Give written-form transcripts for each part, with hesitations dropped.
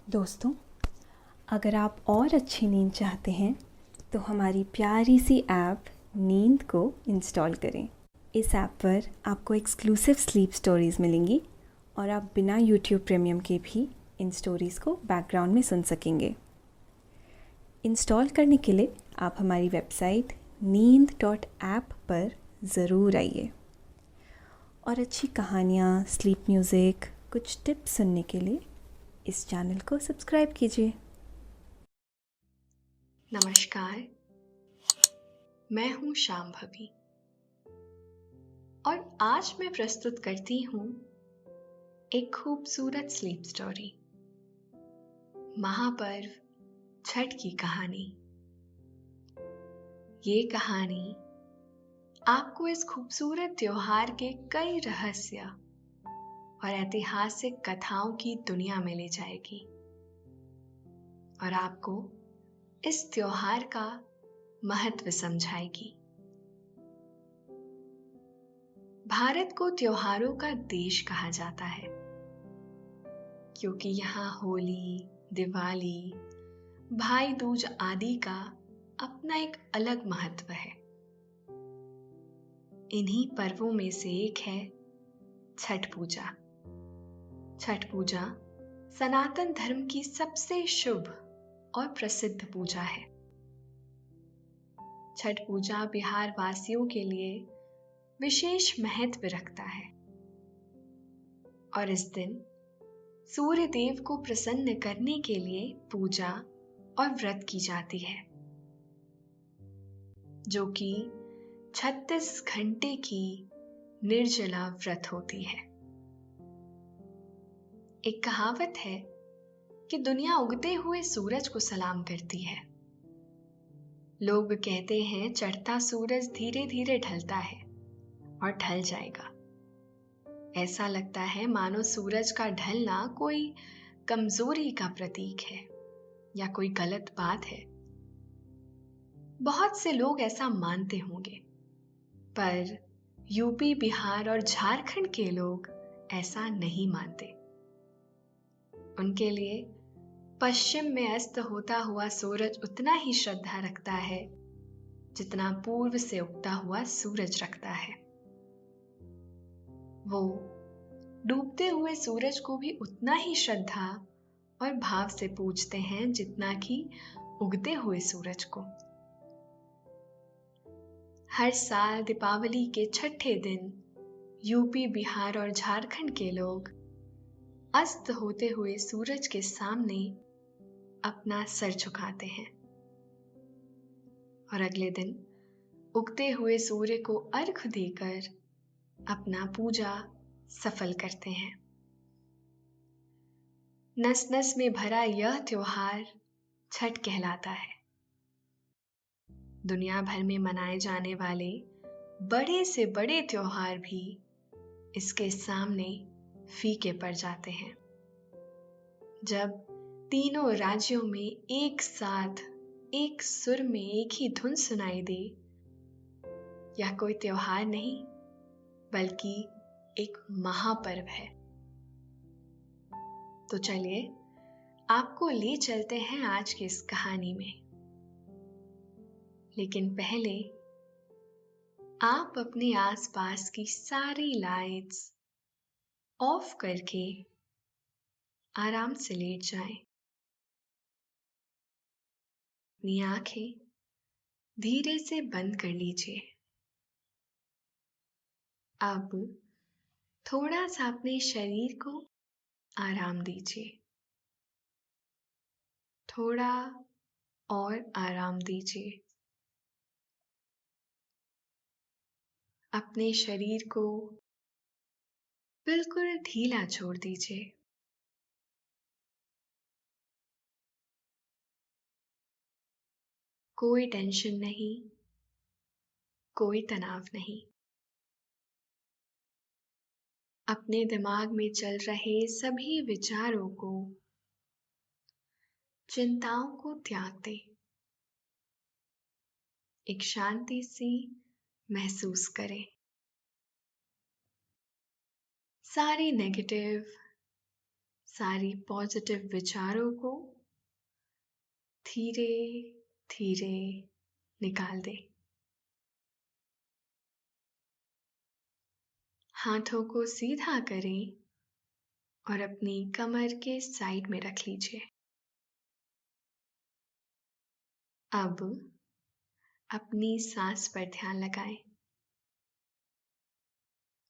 दोस्तों, अगर आप और अच्छी नींद चाहते हैं तो हमारी प्यारी सी ऐप नींद को इंस्टॉल करें। इस ऐप पर आपको एक्सक्लूसिव स्लीप स्टोरीज़ मिलेंगी और आप बिना यूट्यूब प्रीमियम के भी इन स्टोरीज़ को बैकग्राउंड में सुन सकेंगे। इंस्टॉल करने के लिए आप हमारी वेबसाइट neend.app पर ज़रूर आइए और अच्छी कहानियाँ, स्लीप म्यूज़िक, कुछ टिप्स सुनने के लिए इस चैनल को सब्सक्राइब कीजिए। नमस्कार, मैं हूँ शांभवी और आज मैं प्रस्तुत करती हूँ एक खूबसूरत स्लीप स्टोरी, महापर्व छठ की कहानी। ये कहानी आपको इस खूबसूरत त्योहार के कई रहस्य और ऐतिहासिक कथाओं की दुनिया में ले जाएगी और आपको इस त्योहार का महत्व समझाएगी। भारत को त्योहारों का देश कहा जाता है क्योंकि यहाँ होली, दिवाली, भाई दूज आदि का अपना एक अलग महत्व है। इन्हीं पर्वों में से एक है छठ पूजा। छठ पूजा सनातन धर्म की सबसे शुभ और प्रसिद्ध पूजा है। छठ पूजा बिहार वासियों के लिए विशेष महत्व रखता है और इस दिन सूर्य देव को प्रसन्न करने के लिए पूजा और व्रत की जाती है, जो कि 36 घंटे की निर्जला व्रत होती है। एक कहावत है कि दुनिया उगते हुए सूरज को सलाम करती है। लोग कहते हैं चढ़ता सूरज धीरे धीरे ढलता है और ढल जाएगा। ऐसा लगता है मानो सूरज का ढलना कोई कमजोरी का प्रतीक है या कोई गलत बात है। बहुत से लोग ऐसा मानते होंगे, पर यूपी, बिहार और झारखंड के लोग ऐसा नहीं मानते। उनके लिए पश्चिम में अस्त होता हुआ सूरज उतना ही श्रद्धा रखता है जितना पूर्व से उगता हुआ सूरज रखता है। वो डूबते हुए सूरज को भी उतना ही श्रद्धा और भाव से पूजते हैं जितना कि उगते हुए सूरज को। हर साल दीपावली के छठे दिन यूपी, बिहार और झारखंड के लोग अस्त होते हुए सूरज के सामने अपना सर झुकाते हैं और अगले दिन उगते हुए सूर्य को अर्घ देकर अपना पूजा सफल करते हैं। नस नस में भरा यह त्योहार छठ कहलाता है। दुनिया भर में मनाए जाने वाले बड़े से बड़े त्योहार भी इसके सामने फीके पड़ जाते हैं। जब तीनों राज्यों में एक साथ एक सुर में एक ही धुन सुनाई दे, यह कोई त्योहार नहीं बल्कि एक महापर्व है। तो चलिए आपको ले चलते हैं आज की इस कहानी में। लेकिन पहले आप अपने आसपास की सारी लाइट्स ऑफ करके आराम से लेट जाएं। अपनी आंखें धीरे से बंद कर लीजिए। अब थोड़ा सा अपने शरीर को आराम दीजिए। थोड़ा और आराम दीजिए। अपने शरीर को बिल्कुल ढीला छोड़ दीजिए। कोई टेंशन नहीं, कोई तनाव नहीं। अपने दिमाग में चल रहे सभी विचारों को, चिंताओं को त्याग दें। एक शांति सी महसूस करें। सारी नेगेटिव, सारी पॉजिटिव विचारों को धीरे धीरे निकाल दे। हाथों को सीधा करें और अपनी कमर के साइड में रख लीजिए। अब अपनी सांस पर ध्यान लगाएं।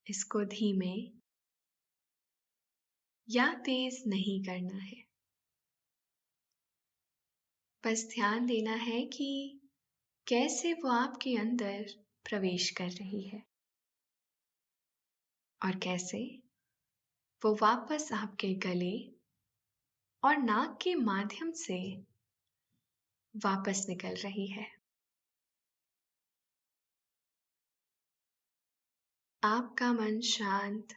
इसको धीमे या तेज नहीं करना है। बस ध्यान देना है कि कैसे वो आपके अंदर प्रवेश कर रही है और कैसे वो वापस आपके गले और नाक के माध्यम से वापस निकल रही है। आपका मन शांत,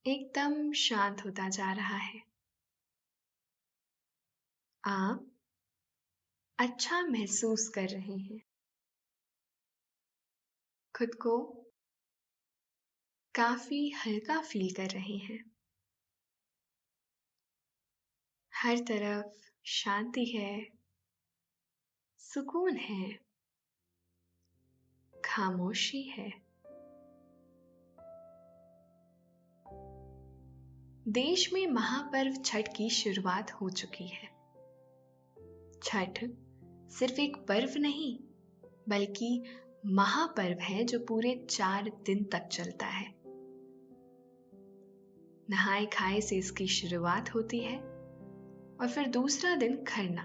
एकदम शांत होता जा रहा है। आप अच्छा महसूस कर रहे हैं। खुद को काफी हल्का फील कर रहे हैं। हर तरफ शांति है, सुकून है, खामोशी है। देश में महापर्व छठ की शुरुआत हो चुकी है। छठ सिर्फ एक पर्व नहीं, बल्कि महापर्व है जो पूरे 4 दिन तक चलता है। नहाए खाए से इसकी शुरुआत होती है और फिर दूसरा दिन खरना,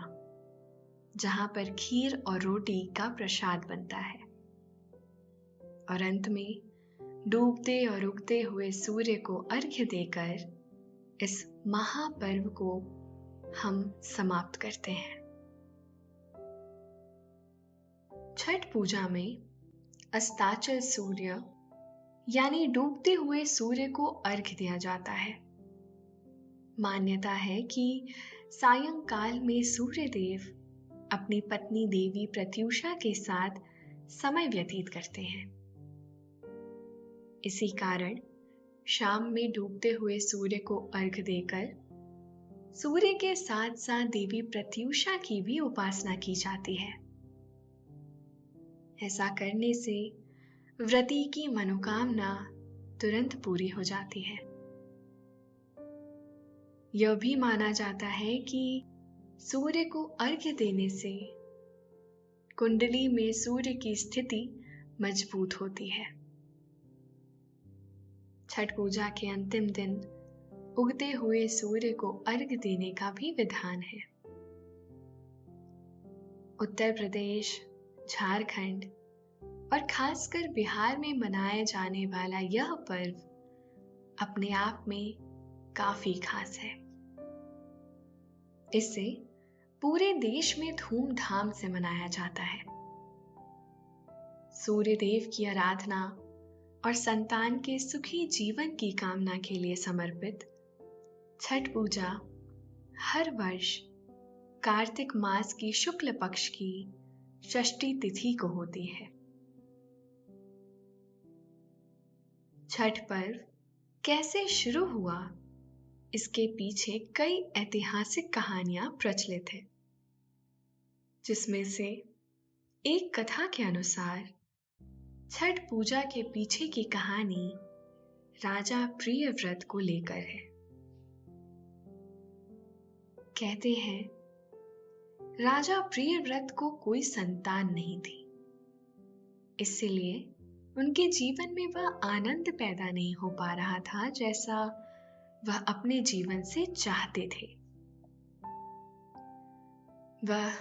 जहां पर खीर और रोटी का प्रसाद बनता है, और अंत में डूबते और उगते हुए सूर्य को अर्घ्य देकर इस महापर्व को हम समाप्त करते हैं। छठ पूजा में अस्ताचल सूर्य यानी डूबते हुए सूर्य को अर्घ्य दिया जाता है। मान्यता है कि सायंकाल में सूर्य देव अपनी पत्नी देवी प्रत्यूषा के साथ समय व्यतीत करते हैं। इसी कारण शाम में डूबते हुए सूर्य को अर्घ्य देकर सूर्य के साथ साथ देवी प्रत्यूषा की भी उपासना की जाती है। ऐसा करने से व्रती की मनोकामना तुरंत पूरी हो जाती है। यह भी माना जाता है कि सूर्य को अर्घ्य देने से कुंडली में सूर्य की स्थिति मजबूत होती है। छठ पूजा के अंतिम दिन उगते हुए सूर्य को अर्घ्य देने का भी विधान है। उत्तर प्रदेश, झारखंड और खासकर बिहार में मनाया जाने वाला यह पर्व अपने आप में काफी खास है। इसे पूरे देश में धूमधाम से मनाया जाता है। सूर्य देव की आराधना और संतान के सुखी जीवन की कामना के लिए समर्पित छठ पूजा हर वर्ष कार्तिक मास की शुक्ल पक्ष की षष्ठी तिथि को होती है। छठ पर्व कैसे शुरू हुआ, इसके पीछे कई ऐतिहासिक कहानियां प्रचलित हैं, जिसमें से एक कथा के अनुसार छठ पूजा के पीछे की कहानी राजा प्रियव्रत को लेकर है। कहते हैं राजा प्रियव्रत को कोई संतान नहीं थी, इसलिए उनके जीवन में वह आनंद पैदा नहीं हो पा रहा था जैसा वह अपने जीवन से चाहते थे। वह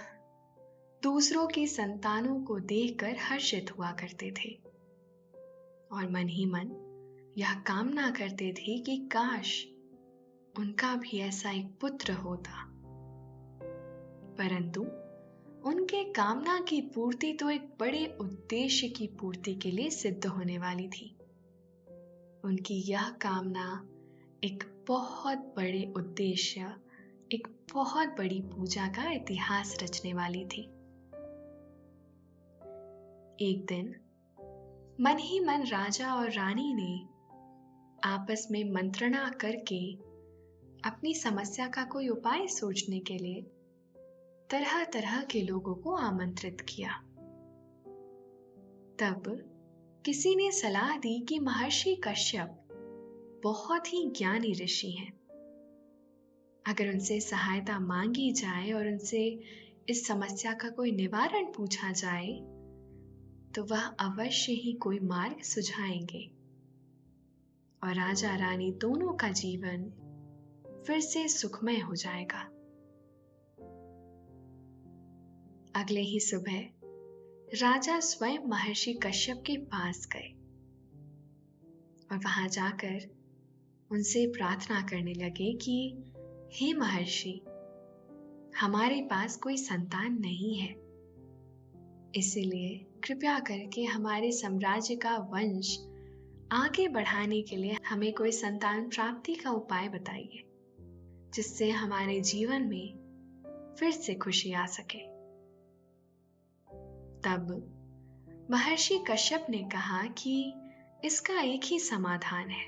दूसरों की संतानों को देखकर हर्षित हुआ करते थे और मन ही मन यह कामना करते थे कि काश उनका भी ऐसा एक पुत्र होता। परंतु उनके कामना की पूर्ति तो एक बड़े उद्देश्य की पूर्ति के लिए सिद्ध होने वाली थी। उनकी यह कामना एक बहुत बड़े उद्देश्य, एक बहुत बड़ी पूजा का इतिहास रचने वाली थी। एक दिन मन ही मन राजा और रानी ने आपस में मंत्रणा करके अपनी समस्या का कोई उपाय सोचने के लिए तरह तरह के लोगों को आमंत्रित किया। तब किसी ने सलाह दी कि महर्षि कश्यप बहुत ही ज्ञानी ऋषि हैं। अगर उनसे सहायता मांगी जाए और उनसे इस समस्या का कोई निवारण पूछा जाए तो वह अवश्य ही कोई मार्ग सुझाएंगे और राजा रानी दोनों का जीवन फिर से सुखमय हो जाएगा। अगले ही सुबह राजा स्वयं महर्षि कश्यप के पास गए और वहां जाकर उनसे प्रार्थना करने लगे कि हे महर्षि, हमारे पास कोई संतान नहीं है, इसलिए कृपया करके हमारे साम्राज्य का वंश आगे बढ़ाने के लिए हमें कोई संतान प्राप्ति का उपाय बताइए, जिससे हमारे जीवन में फिर से खुशी आ सके। तब महर्षि कश्यप ने कहा कि इसका एक ही समाधान है।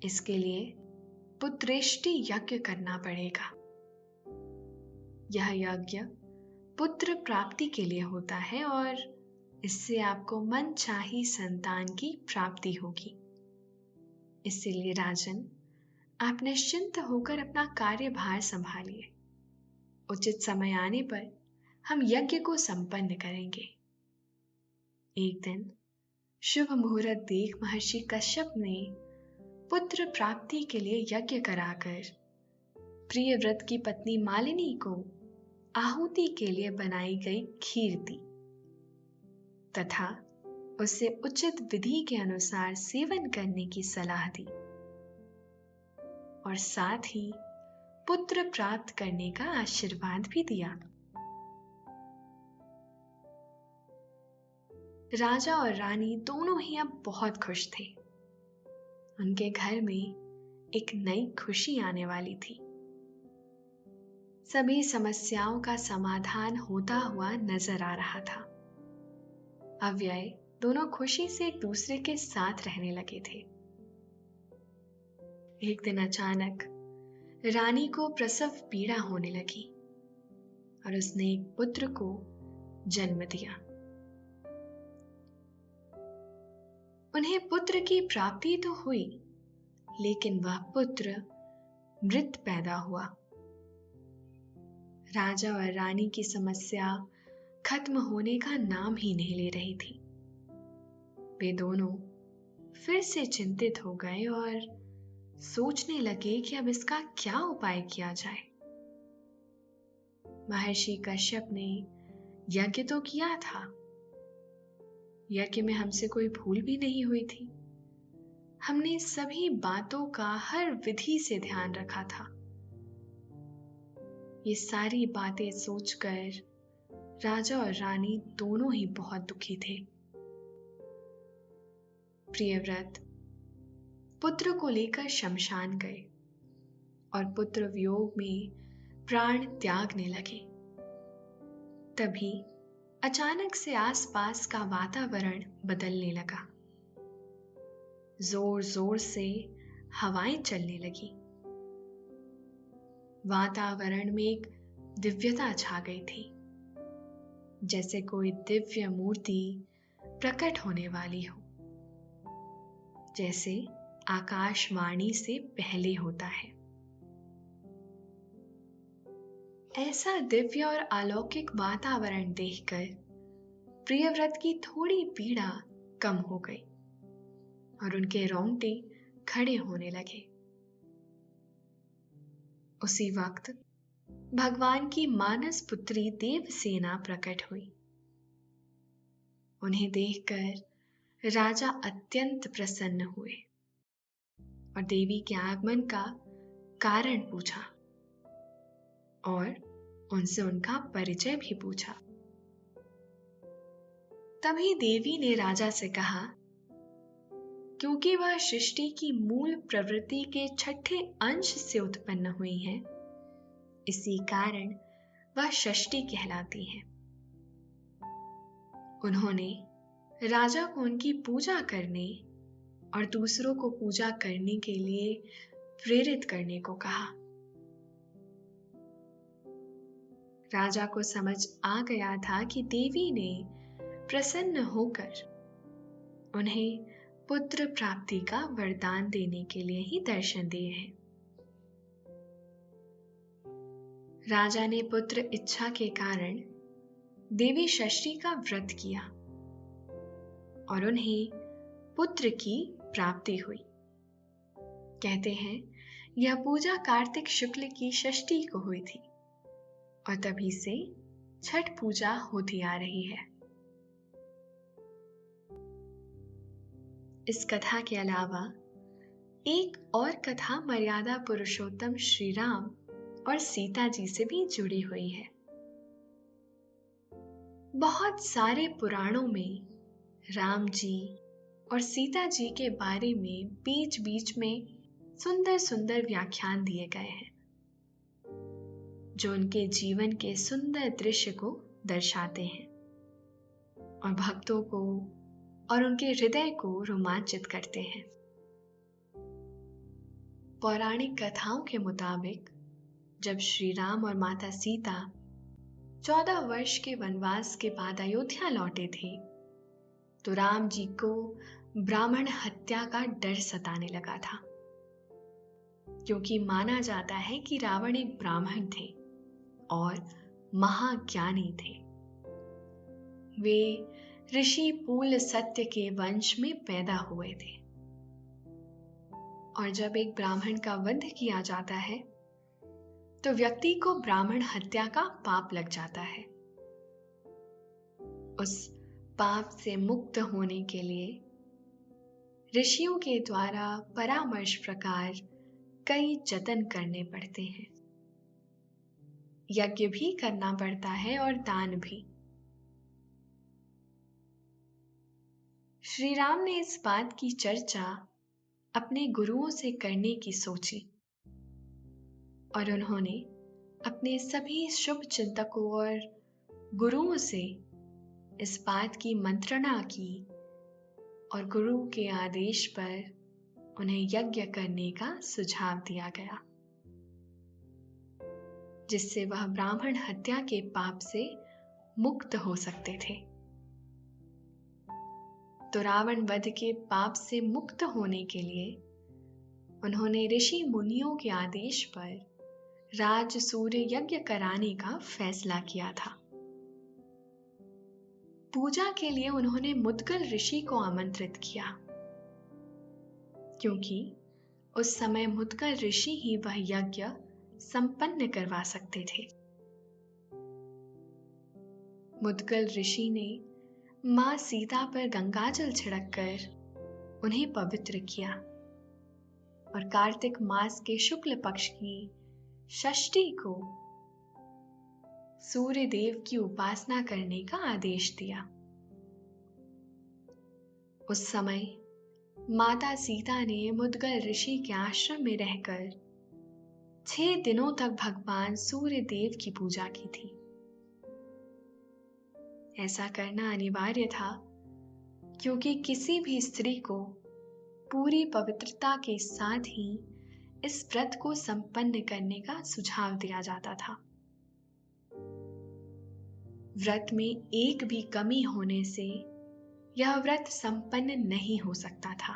इसके लिए पुत्रेष्टि यज्ञ करना पड़ेगा। यह यज्ञ पुत्र प्राप्ति के लिए होता है और इससे आपको मनचाही संतान की प्राप्ति होगी। इसीलिए राजन, आप निश्चिंत होकर अपना कार्यभार संभालिए। उचित समय आने पर हम यज्ञ को संपन्न करेंगे। एक दिन शुभ मुहूर्त देख महर्षि कश्यप ने पुत्र प्राप्ति के लिए यज्ञ कराकर प्रियव्रत की पत्नी मालिनी को आहुति के लिए बनाई गई खीर दी तथा उसे उचित विधि के अनुसार सेवन करने की सलाह दी और साथ ही पुत्र प्राप्त करने का आशीर्वाद भी दिया। राजा और रानी दोनों ही अब बहुत खुश थे। उनके घर में एक नई खुशी आने वाली थी। सभी समस्याओं का समाधान होता हुआ नजर आ रहा था। अव्यय दोनों खुशी से एक दूसरे के साथ रहने लगे थे। एक दिन अचानक रानी को प्रसव पीड़ा होने लगी और उसने एक पुत्र को जन्म दिया। उन्हें पुत्र की प्राप्ति तो हुई, लेकिन वह पुत्र मृत पैदा हुआ। राजा और रानी की समस्या खत्म होने का नाम ही नहीं ले रही थी। वे दोनों फिर से चिंतित हो गए और सोचने लगे कि अब इसका क्या उपाय किया जाए। महर्षि कश्यप ने यज्ञ तो किया था, यज्ञ में हमसे कोई भूल भी नहीं हुई थी। हमने सभी बातों का हर विधि से ध्यान रखा था। ये सारी बातें सोचकर राजा और रानी दोनों ही बहुत दुखी थे। प्रियव्रत पुत्र को लेकर शमशान गए और पुत्र वियोग में प्राण त्यागने लगे। तभी अचानक से आसपास का वातावरण बदलने लगा। जोर जोर से हवाएं चलने लगी। वातावरण में एक दिव्यता छा गई थी, जैसे कोई दिव्य मूर्ति प्रकट होने वाली हो, जैसे आकाशवाणी से पहले होता है। ऐसा दिव्य और अलौकिक वातावरण देखकर प्रियव्रत की थोड़ी पीड़ा कम हो गई और उनके रोंगटे खड़े होने लगे। उसी वक्त भगवान की मानस पुत्री देवसेना प्रकट हुई। उन्हें देखकर राजा अत्यंत प्रसन्न हुए और देवी के आगमन का कारण पूछा और उनसे उनका परिचय भी पूछा। तभी देवी ने राजा से कहा, क्योंकि वह सृष्टि की मूल प्रवृत्ति के छठे अंश से उत्पन्न हुई हैं, इसी कारण वह षष्ठी कहलाती हैं। उन्होंने राजा को उनकी पूजा करने और दूसरों को पूजा करने के लिए प्रेरित करने को कहा। राजा को समझ आ गया था कि देवी ने प्रसन्न होकर उन्हें पुत्र प्राप्ति का वरदान देने के लिए ही दर्शन दिए हैं। राजा ने पुत्र इच्छा के कारण देवी षष्ठी का व्रत किया और उन्हें पुत्र की प्राप्ति हुई। कहते हैं यह पूजा कार्तिक शुक्ल की षष्ठी को हुई थी और तभी से छठ पूजा होती आ रही है। इस कथा के अलावा एक और कथा मर्यादा पुरुषोत्तम श्री राम और सीता जी से भी जुड़ी हुई है। बहुत सारे पुराणों में राम जी और सीता जी के बारे में बीच बीच में सुंदर सुंदर व्याख्यान दिए गए हैं जो उनके जीवन के सुंदर दृश्य को दर्शाते हैं और भक्तों को और उनके हृदय को रोमांचित करते हैं। पौराणिक कथाओं के मुताबिक जब श्री राम और माता सीता 14 वर्ष के वनवास के बाद अयोध्या लौटे थे तो राम जी को ब्राह्मण हत्या का डर सताने लगा था, क्योंकि माना जाता है कि रावण एक ब्राह्मण थे और महाज्ञानी थे। वे ऋषि पूल सत्य के वंश में पैदा हुए थे और जब एक ब्राह्मण का वध किया जाता है तो व्यक्ति को ब्राह्मण हत्या का पाप लग जाता है। उस पाप से मुक्त होने के लिए ऋषियों के द्वारा परामर्श प्रकार कई जतन करने पड़ते हैं। यज्ञ भी करना पड़ता है और दान भी। श्री राम ने इस बात की चर्चा अपने गुरुओं से करने की सोची और उन्होंने अपने सभी शुभ चिंतकों और गुरुओं से इस बात की मंत्रणा की और गुरु के आदेश पर उन्हें यज्ञ करने का सुझाव दिया गया, जिससे वह ब्राह्मण हत्या के पाप से मुक्त हो सकते थे। तो रावण वध के पाप से मुक्त होने के लिए उन्होंने ऋषि मुनियों के आदेश पर राज सूर्य यज्ञ कराने का फैसला किया था। पूजा के लिए उन्होंने मुद्गल ऋषि को आमंत्रित किया, क्योंकि उस समय मुद्गल ऋषि ही वह यज्ञ संपन्न करवा सकते थे। मुद्गल ऋषि ने मां सीता पर गंगाजल छिड़ककर उन्हें पवित्र किया और कार्तिक मास के शुक्ल पक्ष की षष्ठी को सूर्य देव की उपासना करने का आदेश दिया। उस समय माता सीता ने मुद्गल ऋषि के आश्रम में रहकर 6 दिनों तक भगवान सूर्य देव की पूजा की थी। ऐसा करना अनिवार्य था, क्योंकि किसी भी स्त्री को पूरी पवित्रता के साथ ही इस व्रत को संपन्न करने का सुझाव दिया जाता था। व्रत में एक भी कमी होने से यह व्रत संपन्न नहीं हो सकता था।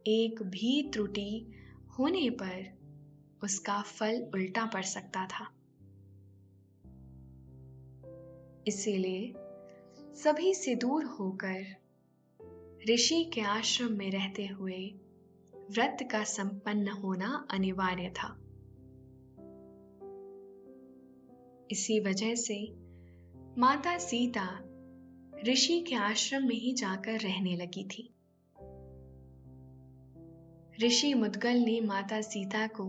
एक भी त्रुटि होने पर उसका फल उल्टा पड़ सकता था। इसीलिए सभी से दूर होकर ऋषि के आश्रम में रहते हुए व्रत का संपन्न होना अनिवार्य था। इसी वजह से माता सीता ऋषि के आश्रम में ही जाकर रहने लगी थी। ऋषि मुद्गल ने माता सीता को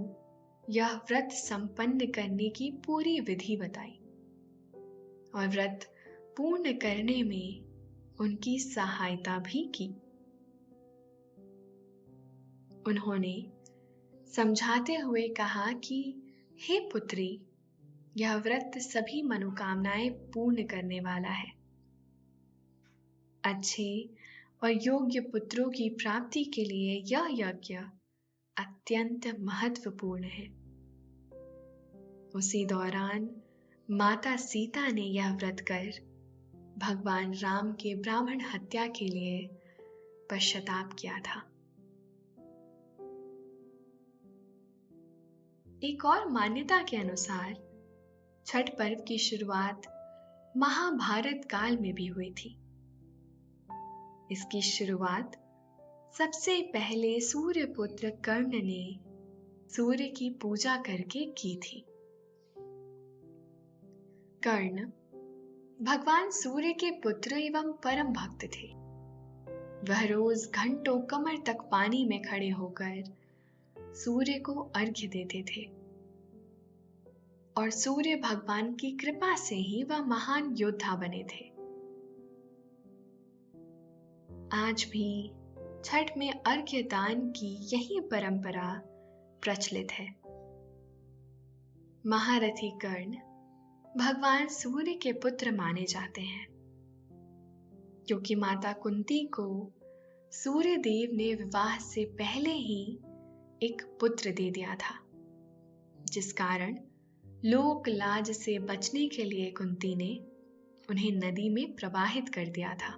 यह व्रत संपन्न करने की पूरी विधि बताई और व्रत पूर्ण करने में उनकी सहायता भी की। उन्होंने समझाते हुए कहा कि हे पुत्री, यह व्रत सभी मनोकामनाएं पूर्ण करने वाला है। अच्छे और योग्य पुत्रों की प्राप्ति के लिए यह यज्ञ अत्यंत महत्वपूर्ण है। उसी दौरान माता सीता ने यह व्रत कर भगवान राम के ब्राह्मण हत्या के लिए पश्चाताप किया था। एक और मान्यता के अनुसार छठ पर्व की शुरुआत महाभारत काल में भी हुई थी। इसकी शुरुआत सबसे पहले सूर्यपुत्र कर्ण ने सूर्य की पूजा करके की थी। कर्ण भगवान सूर्य के पुत्र एवं परम भक्त थे। वह रोज घंटों कमर तक पानी में खड़े होकर सूर्य को अर्घ्य देते थे और सूर्य भगवान की कृपा से ही वह महान योद्धा बने थे। आज भी छठ में अर्घ्य दान की यही परंपरा प्रचलित है। महारथी कर्ण भगवान सूर्य के पुत्र माने जाते हैं, क्योंकि माता कुंती को सूर्य देव ने विवाह से पहले ही एक पुत्र दे दिया था, जिस कारण लोक लाज से बचने के लिए कुंती ने उन्हें नदी में प्रवाहित कर दिया था।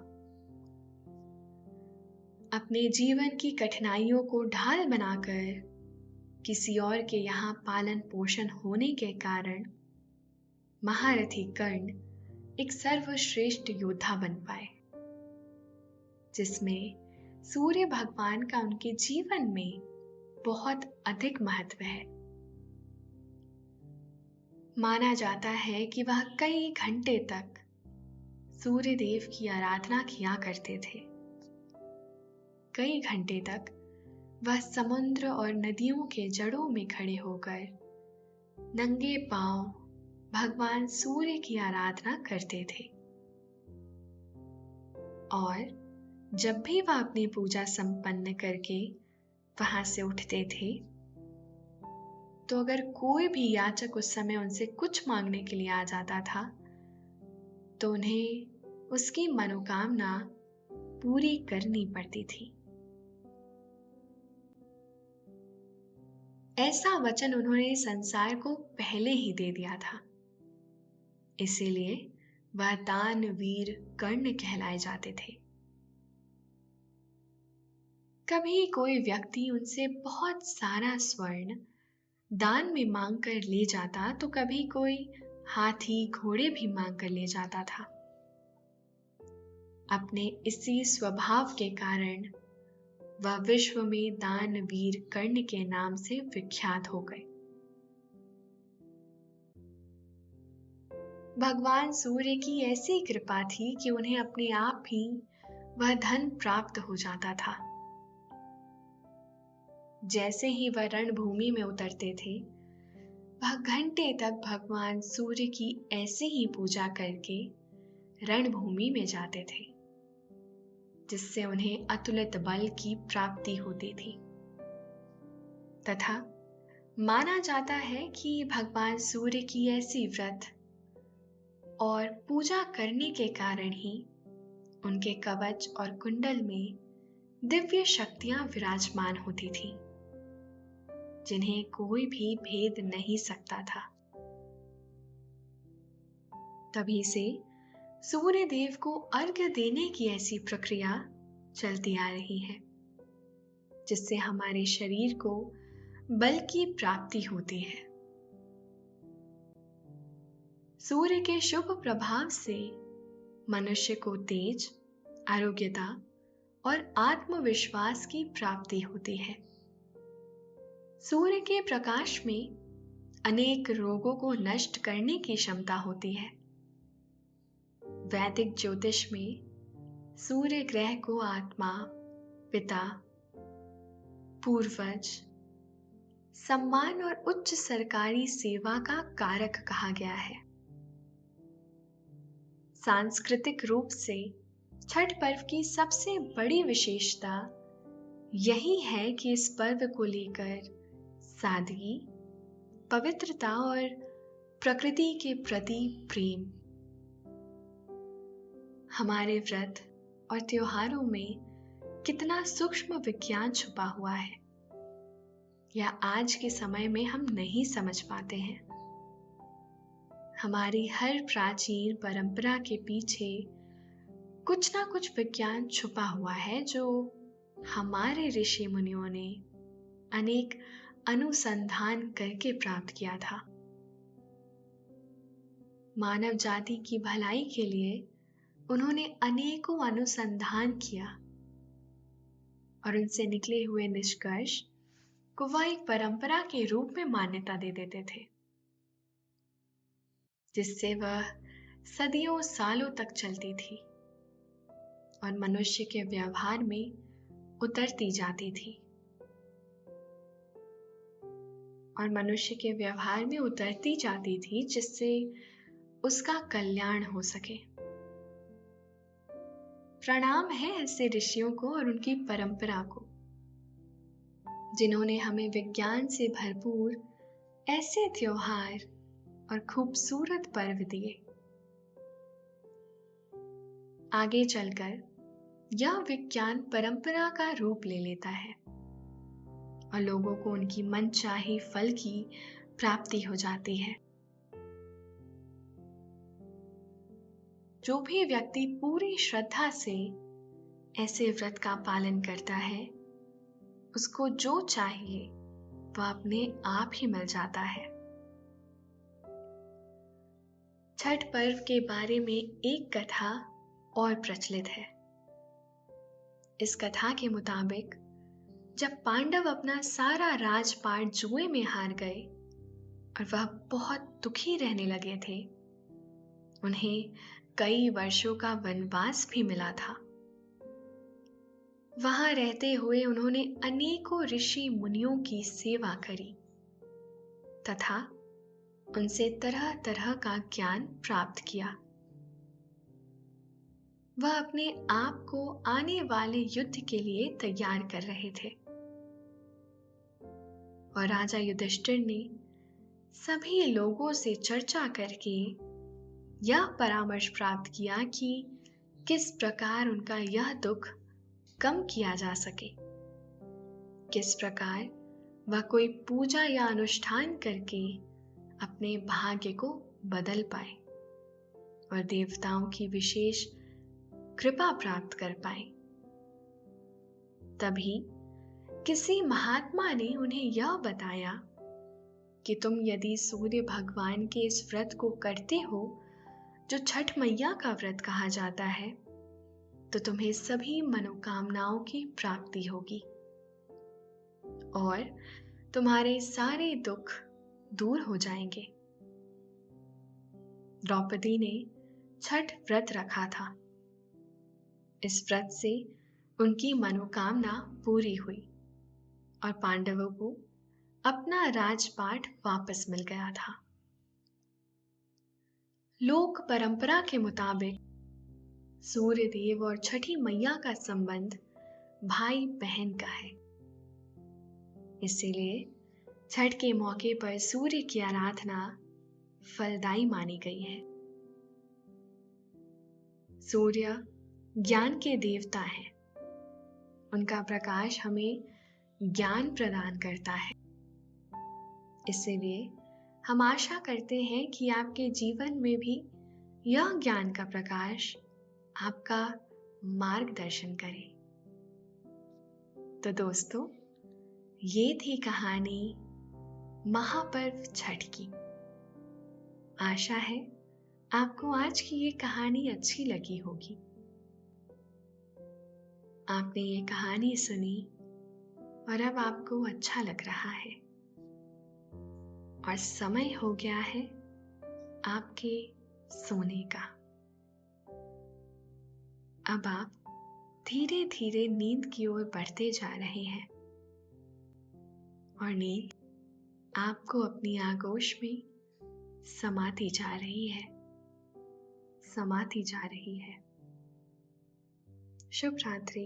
अपने जीवन की कठिनाइयों को ढाल बनाकर किसी और के यहाँ पालन पोषण होने के कारण महारथी कर्ण एक सर्वश्रेष्ठ योद्धा बन पाए, जिसमें सूर्य भगवान का उनके जीवन में बहुत अधिक महत्व है। माना जाता है कि वह कई घंटे तक सूर्य देव की आराधना किया करते थे। कई घंटे तक वह समुद्र और नदियों के जड़ों में खड़े होकर नंगे पांव भगवान सूर्य की आराधना करते थे। और जब भी वह अपनी पूजा संपन्न करके वहां से उठते थे, तो अगर कोई भी याचक उस समय उनसे कुछ मांगने के लिए आ जाता था, तो उन्हें उसकी मनोकामना पूरी करनी पड़ती थी। ऐसा वचन उन्होंने संसार को पहले ही दे दिया था। इसीलिए वह दानवीर कर्ण कहलाए जाते थे। कभी कोई व्यक्ति उनसे बहुत सारा स्वर्ण दान में मांग कर ले जाता, तो कभी कोई हाथी घोड़े भी मांग कर ले जाता था। अपने इसी स्वभाव के कारण वह विश्व में दानवीर कर्ण के नाम से विख्यात हो गए। भगवान सूर्य की ऐसी कृपा थी कि उन्हें अपने आप ही वह धन प्राप्त हो जाता था। जैसे ही वह रणभूमि में उतरते थे, वह घंटे तक भगवान सूर्य की ऐसे ही पूजा करके रणभूमि में जाते थे, जिससे उन्हें अतुलित बल की प्राप्ति होती थी। तथा माना जाता है कि भगवान सूर्य की ऐसी व्रत और पूजा करने के कारण ही उनके कवच और कुंडल में दिव्य शक्तियां विराजमान होती थी, जिन्हें कोई भी भेद नहीं सकता था। तभी से सूर्य देव को अर्घ्य देने की ऐसी प्रक्रिया चलती आ रही है, जिससे हमारे शरीर को बल की प्राप्ति होती है। सूर्य के शुभ प्रभाव से मनुष्य को तेज, आरोग्यता और आत्मविश्वास की प्राप्ति होती है। सूर्य के प्रकाश में अनेक रोगों को नष्ट करने की क्षमता होती है। वैदिक ज्योतिष में सूर्य ग्रह को आत्मा, पिता, पूर्वज, सम्मान और उच्च सरकारी सेवा का कारक कहा गया है। सांस्कृतिक रूप से छठ पर्व की सबसे बड़ी विशेषता यही है कि इस पर्व को लेकर सादगी, पवित्रता और प्रकृति के प्रति प्रेम। हमारे व्रत और त्योहारों में कितना सूक्ष्म विज्ञान छुपा हुआ है, यह आज के समय में हम नहीं समझ पाते हैं। हमारी हर प्राचीन परंपरा के पीछे कुछ ना कुछ विज्ञान छुपा हुआ है, जो हमारे ऋषि मुनियों ने अनेक अनुसंधान करके प्राप्त किया था। मानव जाति की भलाई के लिए उन्होंने अनेकों अनुसंधान किया और उनसे निकले हुए निष्कर्ष को वह एक परंपरा के रूप में मान्यता दे देते थे, जिससे वह सदियों सालों तक चलती थी और मनुष्य के व्यवहार में उतरती जाती थी जिससे उसका कल्याण हो सके। प्रणाम है ऐसे ऋषियों को और उनकी परंपरा को, जिन्होंने हमें विज्ञान से भरपूर ऐसे त्योहार और खूबसूरत पर्व दिए। आगे चलकर यह विज्ञान परंपरा का रूप ले लेता है और लोगों को उनकी मनचाही फल की प्राप्ति हो जाती है। जो भी व्यक्ति पूरी श्रद्धा से ऐसे व्रत का पालन करता है, उसको जो चाहिए वह अपने आप ही मिल जाता है। छठ पर्व के बारे में एक कथा और प्रचलित है। इस कथा के मुताबिक जब पांडव अपना सारा राजपाट जुए में हार गए और वह बहुत दुखी रहने लगे थे, उन्हें कई वर्षों का वनवास भी मिला था। वहां रहते हुए उन्होंने अनेकों ऋषि मुनियों की सेवा करी तथा उनसे तरह तरह का ज्ञान प्राप्त किया। वह अपने आप को आने वाले युद्ध के लिए तैयार कर रहे थे और राजा युधिष्ठिर ने सभी लोगों से चर्चा करके यह परामर्श प्राप्त किया कि किस प्रकार उनका यह दुख कम किया जा सके, किस प्रकार वह कोई पूजा या अनुष्ठान करके अपने भाग्य को बदल पाए और देवताओं की विशेष कृपा प्राप्त कर पाए। तभी किसी महात्मा ने उन्हें यह बताया कि तुम यदि सूर्य भगवान के इस व्रत को करते हो, जो छठ मैया का व्रत कहा जाता है, तो तुम्हें सभी मनोकामनाओं की प्राप्ति होगी और तुम्हारे सारे दुख दूर हो जाएंगे। द्रौपदी ने छठ व्रत रखा था। इस व्रत से उनकी मनोकामना पूरी हुई और पांडवों को अपना राजपाट वापस मिल गया था। लोक परंपरा के मुताबिक सूर्य देव और छठी मैया का संबंध भाई बहन का है। इसीलिए छठ के मौके पर सूर्य की आराधना फलदायी मानी गई है। सूर्य ज्ञान के देवता हैं। उनका प्रकाश हमें ज्ञान प्रदान करता है। इसलिए हम आशा करते हैं कि आपके जीवन में भी यह ज्ञान का प्रकाश आपका मार्गदर्शन करे। तो दोस्तों, ये थी कहानी महापर्व छठ की। आशा है आपको आज की ये कहानी अच्छी लगी होगी। आपने ये कहानी सुनी और अब आपको अच्छा लग रहा है और समय हो गया है आपके सोने का। अब आप धीरे धीरे नींद की ओर बढ़ते जा रहे हैं और नींद आपको अपनी आगोश में समाती जा रही है, समाती जा रही है। शुभ रात्रि।